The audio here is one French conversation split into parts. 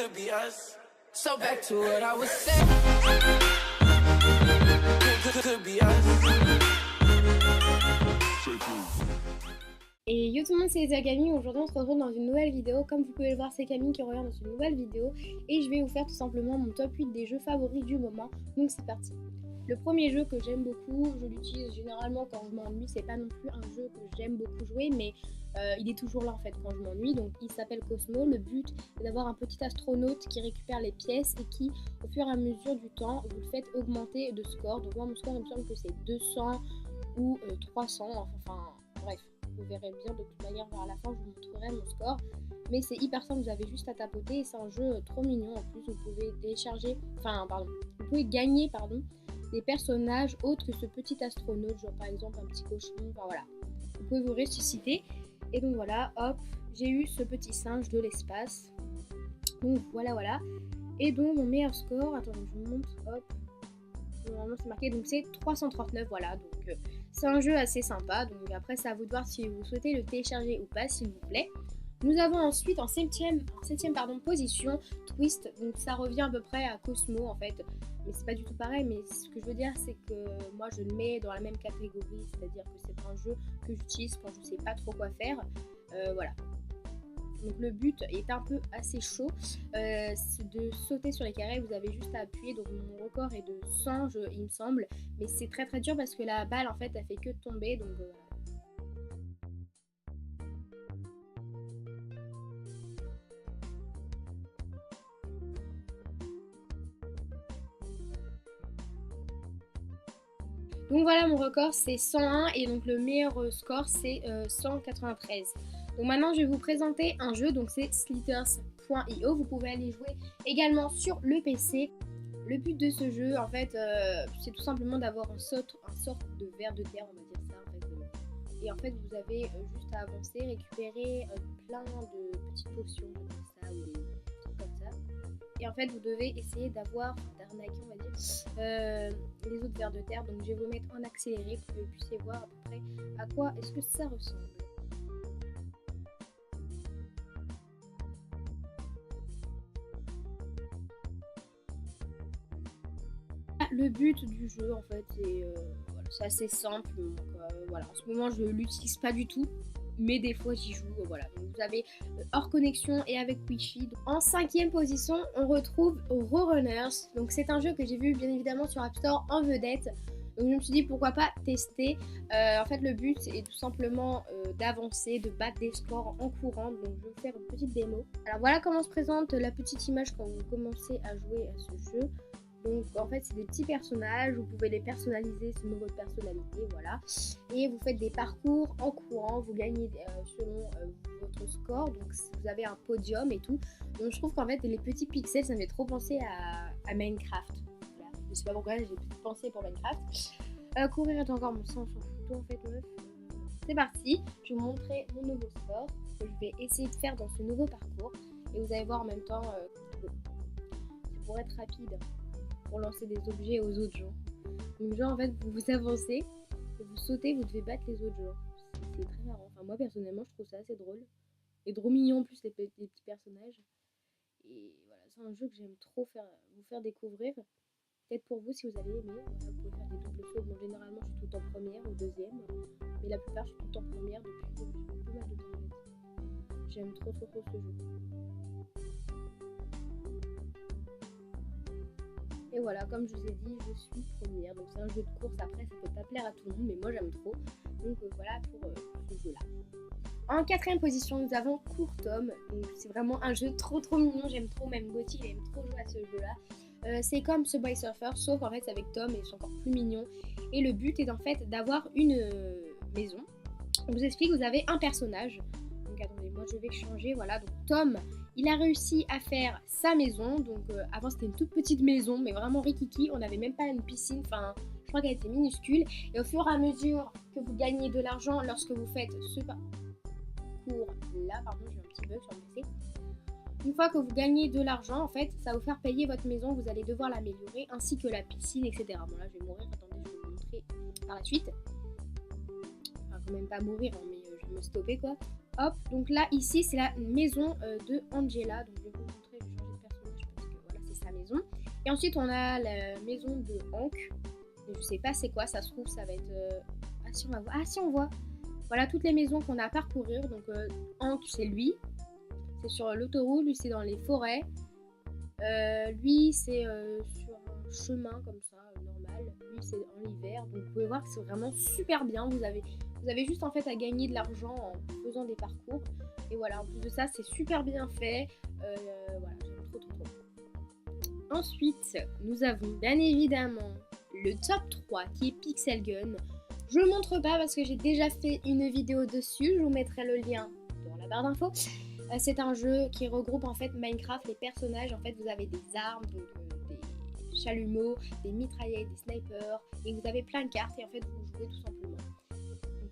Could be us. So back to what I was saying. Could be us. Et yo tout le monde, c'est Camille. Aujourd'hui on se retrouve dans une nouvelle vidéo. Comme vous pouvez le voir, c'est Camille qui revient dans une nouvelle vidéo. Et je vais vous faire tout simplement mon top 8 des jeux favoris du moment. Donc c'est parti. Le premier jeu que j'aime beaucoup, je l'utilise généralement quand je m'ennuie. C'est pas non plus un jeu que j'aime beaucoup jouer, mais il est toujours là en fait quand je m'ennuie. Donc il s'appelle Cosmo. Le but est d'avoir un petit astronaute qui récupère les pièces et qui, au fur et à mesure du temps, vous le faites augmenter de score. Donc moi mon score il me semble que c'est 200 ou 300, enfin bref. Vous verrez bien de toute manière vers la fin, je vous montrerai mon score. Mais c'est hyper simple, vous avez juste à tapoter et c'est un jeu trop mignon. En plus, vous pouvez vous pouvez gagner des personnages autres que ce petit astronaute, genre par exemple un petit cochon, enfin voilà. Vous pouvez vous ressusciter. Et donc voilà, hop, j'ai eu ce petit singe de l'espace. Donc voilà. Et donc mon meilleur score, attendez, je vous montre, hop. Normalement c'est marqué, donc c'est 339, voilà. Donc c'est un jeu assez sympa. Donc après c'est à vous de voir si vous souhaitez le télécharger ou pas, s'il vous plaît. Nous avons ensuite en septième position Twist. Donc ça revient à peu près à Cosmo en fait. Mais c'est pas du tout pareil. Mais ce que je veux dire c'est que moi je le mets dans la même catégorie. C'est-à-dire que c'est un jeu que j'utilise quand je sais pas trop quoi faire. Voilà. Donc le but est un peu assez chaud, c'est de sauter sur les carrés, vous avez juste à appuyer. Donc mon record est de 100 il me semble, mais c'est très très dur parce que la balle en fait elle fait que tomber, donc Donc voilà, mon record c'est 101 et donc le meilleur score c'est 193. Donc maintenant je vais vous présenter un jeu, donc c'est Slithers.io. Vous pouvez aller jouer également sur le PC. Le but de ce jeu en fait c'est tout simplement d'avoir un sorte de ver de terre, on va dire ça en fait. Et en fait vous avez juste à avancer, récupérer plein de petites potions comme ça ou des trucs comme ça. Et en fait vous devez essayer d'arnaquer on va dire les autres vers de terre. Donc je vais vous mettre en accéléré pour que vous puissiez voir à peu près à quoi est-ce que ça ressemble. Le but du jeu en fait c'est assez simple, donc voilà, en ce moment je l'utilise pas du tout, mais des fois j'y joue, voilà. Donc vous avez hors connexion et avec Wi-Fi. En cinquième position on retrouve Roadrunners. Donc c'est un jeu que j'ai vu bien évidemment sur App Store en vedette, donc je me suis dit pourquoi pas tester. En fait le but est tout simplement d'avancer, de battre des scores en courant. Donc je vais vous faire une petite démo. Alors voilà comment se présente la petite image quand vous commencez à jouer à ce jeu. Donc en fait c'est des petits personnages, vous pouvez les personnaliser selon votre personnalité, voilà. Et vous faites des parcours en courant, vous gagnez selon votre score, donc vous avez un podium et tout. Donc je trouve qu'en fait les petits pixels ça me fait trop penser à Minecraft. Voilà. Je sais pas pourquoi j'ai pensé pour Minecraft. Courir est encore mon sang, on s'en fout tout en fait meuf. C'est parti, je vais vous montrer mon nouveau score que je vais essayer de faire dans ce nouveau parcours. Et vous allez voir en même temps, c'est pour être rapide. Pour lancer des objets aux autres gens. Donc genre en fait vous avancez, vous sautez, vous devez battre les autres gens. C'est très marrant. Enfin moi personnellement je trouve ça assez drôle. Et trop mignon en plus les petits personnages. Et voilà, c'est un jeu que j'aime trop vous faire découvrir. Peut-être pour vous si vous allez aimer. Voilà, vous pouvez faire des doubles sauts. Bon généralement je suis tout en première ou deuxième. Mais la plupart je suis tout en première depuis pas mal de temps en fait. J'aime trop ce jeu. Et voilà, comme je vous ai dit, je suis première. Donc c'est un jeu de course, après ça peut pas plaire à tout le monde, mais moi j'aime trop. Donc voilà pour ce jeu-là. En quatrième position, nous avons Court Tom. Donc c'est vraiment un jeu trop mignon, j'aime trop, même Gauthier il aime trop jouer à ce jeu-là. C'est comme Subway Surfer, sauf en fait c'est avec Tom et c'est encore plus mignon. Et le but est en fait d'avoir une maison. On vous explique, vous avez un personnage. Donc attendez, moi je vais changer, voilà. Donc Tom, il a réussi à faire sa maison. Donc avant c'était une toute petite maison, mais vraiment rikiki. On n'avait même pas une piscine, enfin je crois qu'elle était minuscule. Et au fur et à mesure que vous gagnez de l'argent lorsque vous faites ce parcours là, pardon j'ai un petit bug sur le PC. Une fois que vous gagnez de l'argent en fait, ça va vous faire payer votre maison, vous allez devoir l'améliorer, ainsi que la piscine, etc. Bon là je vais mourir, attendez je vais vous montrer par la suite. Enfin quand même pas mourir, hein, mais je vais me stopper quoi. Hop, donc là ici c'est la maison de Angela. Donc je vais vous montrer, je vais changer de Et ensuite on a la maison de Hank. Mais je sais pas c'est quoi, ça se trouve ça va être... Ah si on va voir. Ah si on voit. Voilà toutes les maisons qu'on a à parcourir. Donc Hank c'est lui. C'est sur l'autoroute, lui c'est dans les forêts. Lui c'est sur un chemin comme ça, normal. Lui c'est en hiver. Donc vous pouvez voir que c'est vraiment super bien. Vous avez juste en fait à gagner de l'argent en faisant des parcours. Et voilà, en plus de ça c'est super bien fait. Voilà, j'aime trop. Ensuite, nous avons bien évidemment le top 3 qui est Pixel Gun. Je ne le montre pas parce que j'ai déjà fait une vidéo dessus. Je vous mettrai le lien dans la barre d'infos. C'est un jeu qui regroupe en fait Minecraft, les personnages. En fait, vous avez des armes, donc, des chalumeaux, des mitraillettes, des snipers. Et vous avez plein de cartes et en fait, vous jouez tout simplement.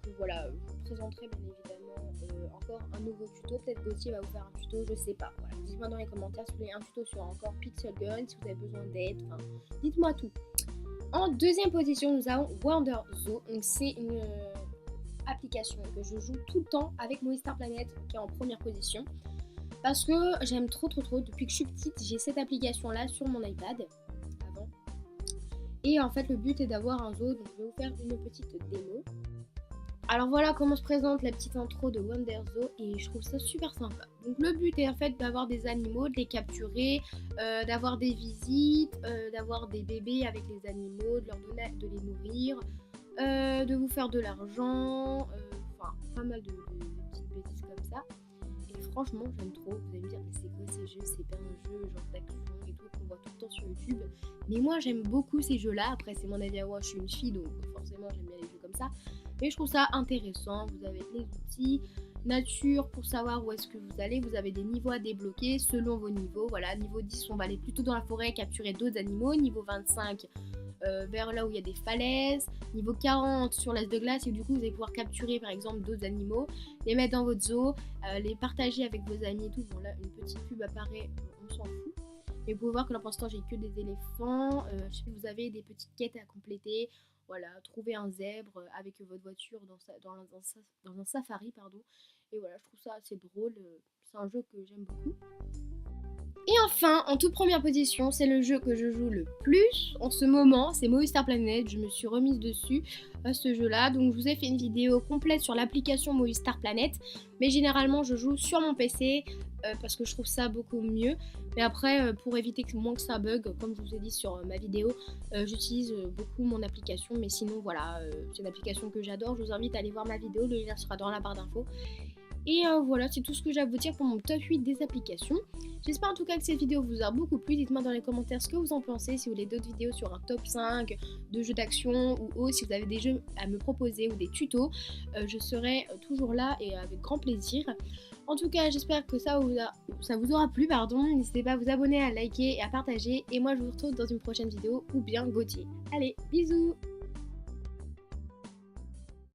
Donc voilà, je vous présenterai bien évidemment encore un nouveau tuto. Peut-être Gauthier va vous faire un tuto, je sais pas. Voilà, dites-moi dans les commentaires si vous voulez un tuto sur encore Pixel Gun, si vous avez besoin d'aide. Enfin, dites-moi tout. En deuxième position, nous avons Wonder Zoo. Donc c'est une application que je joue tout le temps avec Movistar Planet qui est en première position. Parce que j'aime trop. Depuis que je suis petite, j'ai cette application là sur mon iPad. Avant. Et en fait, le but est d'avoir un zoo. Donc je vais vous faire une petite démo. Alors voilà comment se présente la petite intro de Wonder Zoo et je trouve ça super sympa. Donc le but est en fait d'avoir des animaux, de les capturer, d'avoir des visites, d'avoir des bébés avec les animaux, de leur donner, de les nourrir, de vous faire de l'argent, enfin pas mal de petites bêtises comme ça. Et franchement j'aime trop, vous allez me dire mais c'est quoi ces jeux, c'est pas un jeu genre d'action et tout qu'on voit tout le temps sur YouTube. Mais moi j'aime beaucoup ces jeux là, après c'est mon avis à moi, je suis une fille donc forcément j'aime bien les jeux comme ça. Mais je trouve ça intéressant, vous avez les outils, nature pour savoir où est-ce que vous allez, vous avez des niveaux à débloquer selon vos niveaux, voilà, niveau 10 on va aller plutôt dans la forêt capturer d'autres animaux, niveau 25 vers là où il y a des falaises, niveau 40 sur l'as de glace et du coup vous allez pouvoir capturer par exemple d'autres animaux, les mettre dans votre zoo, les partager avec vos amis et tout, bon là une petite pub apparaît, on s'en fout. Mais vous pouvez voir que là pour l'instant j'ai que des éléphants, vous avez des petites quêtes à compléter. Voilà, trouver un zèbre avec votre voiture dans un safari, pardon. Et voilà, je trouve ça assez drôle. C'est un jeu que j'aime beaucoup. Et enfin, en toute première position, c'est le jeu que je joue le plus en ce moment, c'est Movistar Planet. Je me suis remise dessus à ce jeu-là. Donc je vous ai fait une vidéo complète sur l'application Movistar Planet. Mais généralement, je joue sur mon PC parce que je trouve ça beaucoup mieux. Mais après, pour éviter moins que ça bug, comme je vous ai dit sur ma vidéo, j'utilise beaucoup mon application. Mais sinon, voilà, c'est une application que j'adore. Je vous invite à aller voir ma vidéo, le lien sera dans la barre d'infos. Et voilà, c'est tout ce que j'ai à vous dire pour mon top 8 des applications. J'espère en tout cas que cette vidéo vous a beaucoup plu. Dites-moi dans les commentaires ce que vous en pensez. Si vous voulez d'autres vidéos sur un top 5 de jeux d'action ou autre, si vous avez des jeux à me proposer ou des tutos, je serai toujours là et avec grand plaisir. En tout cas, j'espère que ça vous aura plu. N'hésitez pas à vous abonner, à liker et à partager. Et moi, je vous retrouve dans une prochaine vidéo ou bien Gauthier. Allez, bisous!